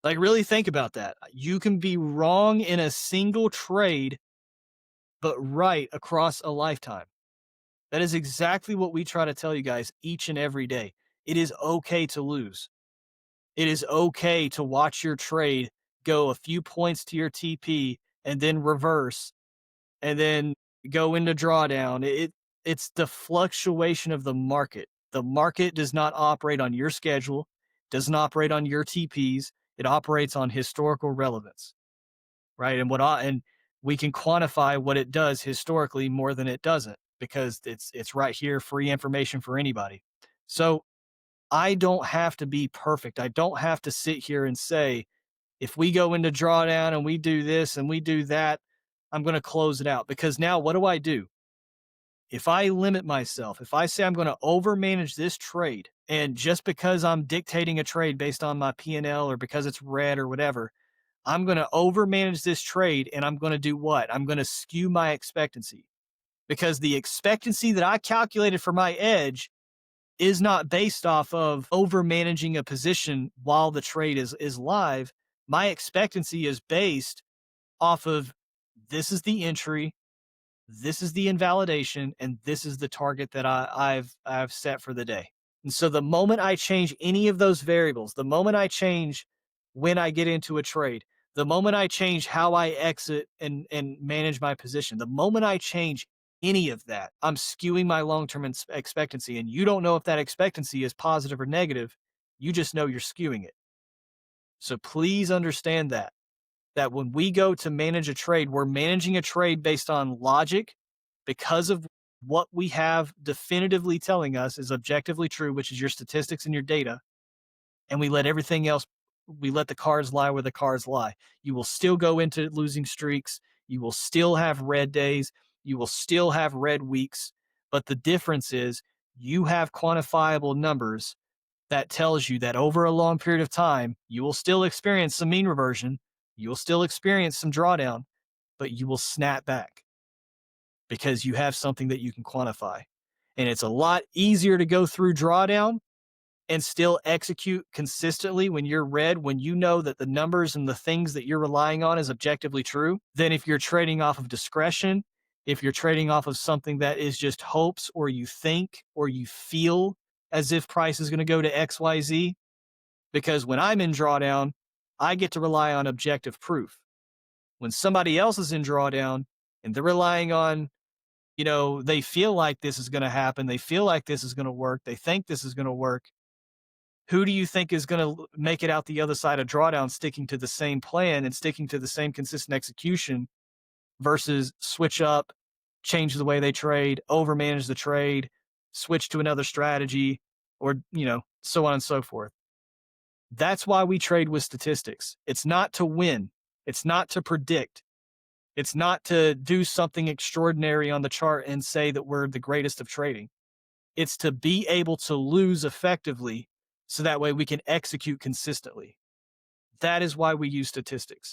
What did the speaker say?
Like, really think about that. You can be wrong in a single trade, but right across a lifetime. That is exactly what we try to tell you guys each and every day. It is okay to lose. It is okay to watch your trade go a few points to your TP and then reverse and then go into drawdown. It's the fluctuation of the market. The market does not operate on your schedule, doesn't operate on your TPs. It operates on historical relevance, right? And we can quantify what it does historically more than it doesn't because it's right here, free information for anybody. So I don't have to be perfect. I don't have to sit here and say, if we go into drawdown and we do this and we do that, I'm going to close it out. Because now what do I do? If I limit myself, if I say I'm going to overmanage this trade, and just because I'm dictating a trade based on my P&L or because it's red or whatever, I'm going to overmanage this trade and I'm going to do what? I'm going to skew my expectancy because the expectancy that I calculated for my edge is not based off of over managing a position while the trade is live. My expectancy is based off of this is the entry, this is the invalidation, and this is the target that I've set for the day. And so the moment I change any of those variables, the moment I change when I get into a trade, the moment I change how I exit and manage my position, the moment I change any of that, I'm skewing my long-term expectancy. And you don't know if that expectancy is positive or negative. You just know you're skewing it. So please understand that when we go to manage a trade, we're managing a trade based on logic because of what we have definitively telling us is objectively true, which is your statistics and your data. And we let everything else, we let the cards lie where the cards lie. You will still go into losing streaks. You will still have red days. You will still have red weeks. But the difference is you have quantifiable numbers that tells you that over a long period of time, you will still experience some mean reversion. You will still experience some drawdown, but you will snap back because you have something that you can quantify. And it's a lot easier to go through drawdown and still execute consistently when you're red, when you know that the numbers and the things that you're relying on is objectively true, than if you're trading off of discretion, if you're trading off of something that is just hopes or you think or you feel as if price is going to go to XYZ. Because when I'm in drawdown, I get to rely on objective proof. When somebody else is in drawdown and they're relying on, they feel like this is going to happen, they feel like this is going to work, they think this is going to work. Who do you think is going to make it out the other side of drawdown, sticking to the same plan and sticking to the same consistent execution versus switch up, change the way they trade, overmanage the trade, switch to another strategy, or, so on and so forth. That's why we trade with statistics. It's not to win. It's not to predict. It's not to do something extraordinary on the chart and say that we're the greatest of trading. It's to be able to lose effectively so that way we can execute consistently. That is why we use statistics.